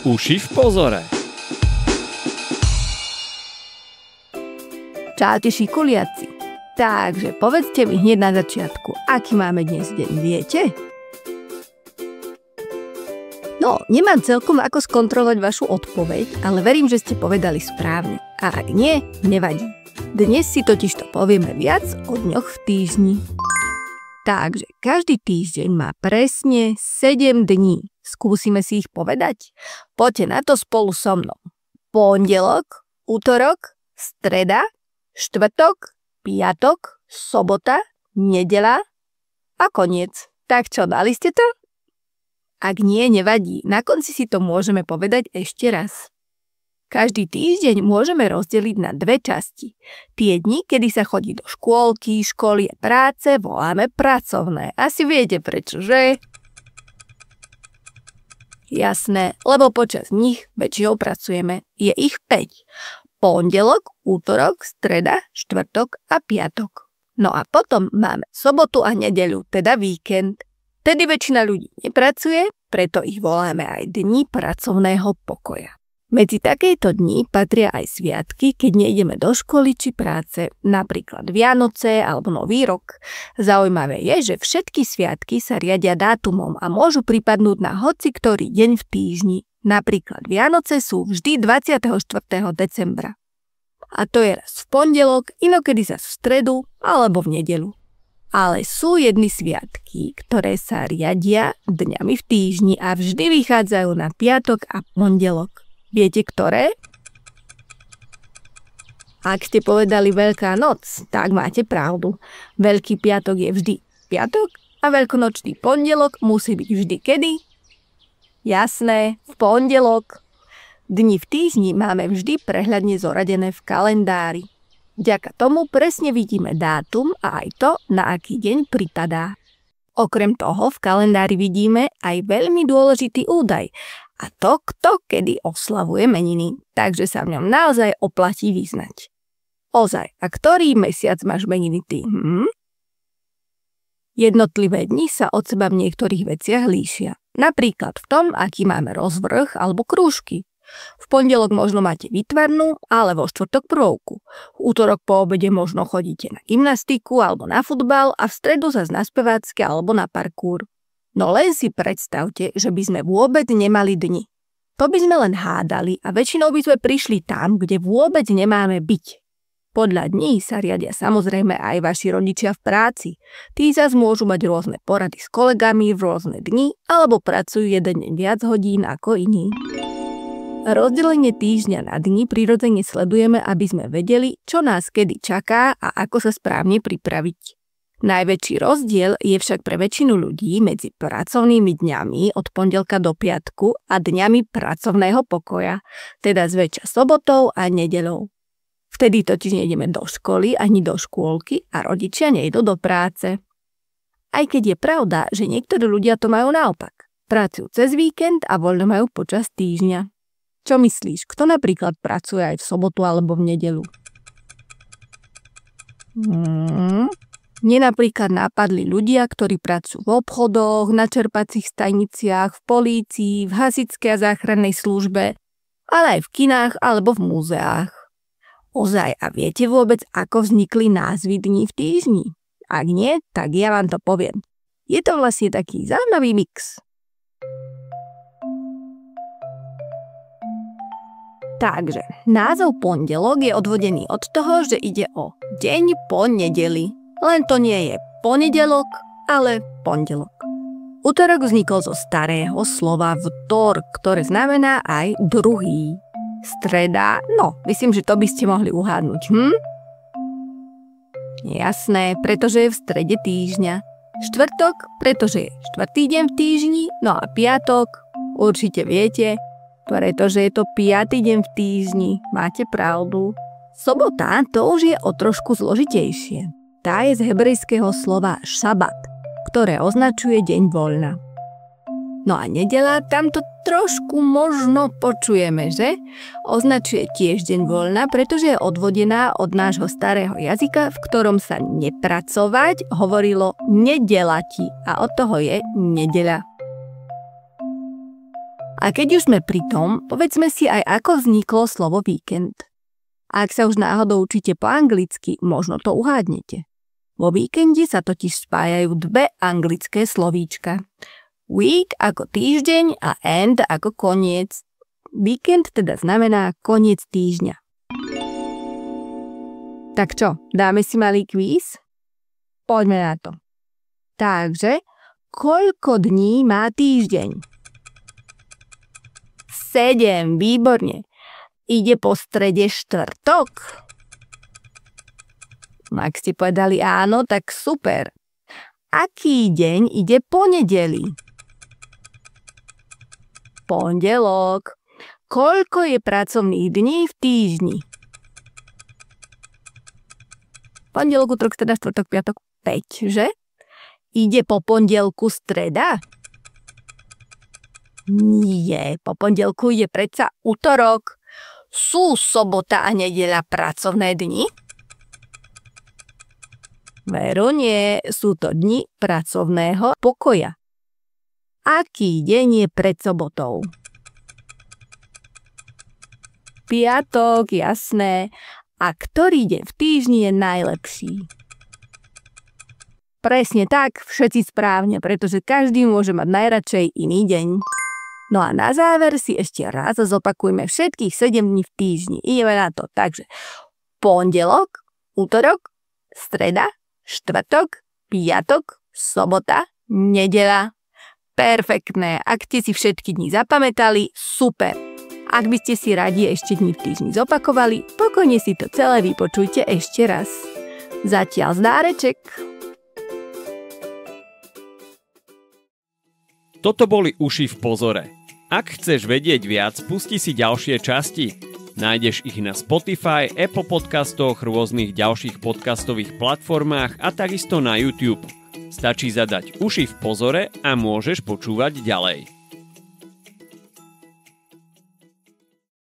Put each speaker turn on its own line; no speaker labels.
Uši v pozore.
Čaute šikuliaci. Takže povedzte mi hneď na začiatku, aký máme dnes deň, viete? No, nemám celkom ako skontrolovať vašu odpoveď, ale verím, že ste povedali správne. A ak nie, nevadí. Dnes si totižto povieme viac o dňoch v týždni. Takže každý týždeň má presne 7 dní. Skúsime si ich povedať? Poďte na to spolu so mnou. Pondelok, utorok, streda, štvrtok, piatok, sobota, nedeľa a koniec. Tak čo, dali ste to? Ak nie, nevadí. Na konci si to môžeme povedať ešte raz. Každý týždeň môžeme rozdeliť na dve časti. Tie dni, kedy sa chodí do škôlky, školy a práce, voláme pracovné. Asi viete prečo, že? Jasné, lebo počas nich väčšinou pracujeme. Je ich 5. Pondelok, útorok, streda, štvrtok a piatok. No a potom máme sobotu a nedeľu, teda víkend. Tedy väčšina ľudí nepracuje, preto ich voláme aj dni pracovného pokoja. Medzi takéto dni patria aj sviatky, keď nejdeme do školy či práce, napríklad Vianoce alebo Nový rok. Zaujímavé je, že všetky sviatky sa riadia dátumom a môžu pripadnúť na hoci ktorý deň v týždni. Napríklad Vianoce sú vždy 24. decembra. A to je raz v pondelok, inokedy zas v stredu alebo v nedeľu. Ale sú jedny sviatky, ktoré sa riadia dňami v týždni a vždy vychádzajú na piatok a pondelok. Viete ktoré? Ak ste povedali Veľká noc, tak máte pravdu. Veľký piatok je vždy piatok a veľkonočný pondelok musí byť vždy kedy? Jasné, v pondelok. Dni v týždni máme vždy prehľadne zoradené v kalendári. Vďaka tomu presne vidíme dátum a aj to, na aký deň pripadá. Okrem toho v kalendári vidíme aj veľmi dôležitý údaj, a to, kto kedy oslavuje meniny, takže sa v ňom naozaj oplatí vyznať. Ozaj, a ktorý mesiac máš meniny ty? Jednotlivé dni sa od seba v niektorých veciach líšia. Napríklad v tom, aký máme rozvrh alebo krúžky. V pondelok možno máte výtvarnú, ale vo štvrtok prvovku. V útorok po obede možno chodíte na gymnastiku alebo na futbal a v stredu zas na spevácke alebo na parkour. No len si predstavte, že by sme vôbec nemali dni. To by sme len hádali a väčšinou by sme prišli tam, kde vôbec nemáme byť. Podľa dní sa riadia samozrejme aj vaši rodičia v práci. Tí zas môžu mať rôzne porady s kolegami v rôzne dni alebo pracujú jeden deň viac hodín ako iní. Rozdelenie týždňa na dni prirodzene sledujeme, aby sme vedeli, čo nás kedy čaká a ako sa správne pripraviť. Najväčší rozdiel je však pre väčšinu ľudí medzi pracovnými dňami od pondelka do piatku a dňami pracovného pokoja, teda zväčša sobotou a nedeľou. Vtedy totiž nejdeme do školy ani do škôlky a rodičia nejdú do práce. Aj keď je pravda, že niektorí ľudia to majú naopak. Pracujú cez víkend a voľno majú počas týždňa. Čo myslíš, kto napríklad pracuje aj v sobotu alebo v nedeľu? Mne napríklad napadli ľudia, ktorí pracujú v obchodoch, na čerpacích staniciach, v polícii, v hasičskej a záchrannej službe, ale aj v kinách alebo v múzeách. Ozaj, a viete vôbec, ako vznikli názvy dní v týždni? Ak nie, tak ja vám to poviem. Je to vlastne taký zaujímavý mix. Takže, názov pondelok je odvodený od toho, že ide o deň po nedeli. Len to nie je ponedelok, ale pondelok. Utorok vznikol zo starého slova vtor, ktoré znamená aj druhý. Streda, no, myslím, že to by ste mohli uhádnuť, Jasné, pretože je v strede týždňa. Štvrtok, pretože je štvrtý deň v týždni, no a piatok, určite viete, pretože je to 5. deň v týždni, máte pravdu. Sobota, to už je o trošku zložitejšie. Tá je z hebrejského slova šabat, ktoré označuje deň voľna. No a nedeľa, tam to trošku možno počujeme, že? Označuje tiež deň voľna, pretože je odvodená od nášho starého jazyka, v ktorom sa nepracovať hovorilo nedelati a od toho je nedeľa. A keď už sme pri tom, povedzme si aj, ako vzniklo slovo víkend. Ak sa už náhodou učíte po anglicky, možno to uhádnete. Vo víkende sa totiž spájajú dve anglické slovíčka. Week ako týždeň a end ako koniec. Víkend teda znamená koniec týždňa. Tak čo, dáme si malý kvíz? Poďme na to. Takže, koľko dní má týždeň? 7, výborne. Ide po strede štvrtok? Ak ste povedali áno, tak super. Aký deň ide po nedeli? Pondelok. Koľko je pracovných dní v týždni? Pondelok, útorok, streda, štvrtok, piatok, 5, že? Ide po pondelku streda? Nie, po pondelku je predsa útorok. Sú sobota a nedeľa pracovné dni? Veru nie, sú to dni pracovného pokoja. Aký deň je pred sobotou? Piatok, jasné. A ktorý deň v týždni je najlepší? Presne tak, všetci správne, pretože každý môže mať najradšej iný deň. No a na záver si ešte raz zopakujme všetkých 7 dní v týždni. Ideme na to. Takže pondelok, útorok, streda, štvrtok, piatok, sobota, nedeľa. Perfektné. Ak ste si všetky dni zapamätali, super. Ak by ste si radi ešte dni v týždni zopakovali, pokojne si to celé vypočujte ešte raz. Zatiaľ zdáreček.
Toto boli Uši v pozore. Ak chceš vedieť viac, pusti si ďalšie časti. Nájdeš ich na Spotify, Apple podcastoch, rôznych ďalších podcastových platformách a takisto na YouTube. Stačí zadať Uši v pozore a môžeš počúvať ďalej.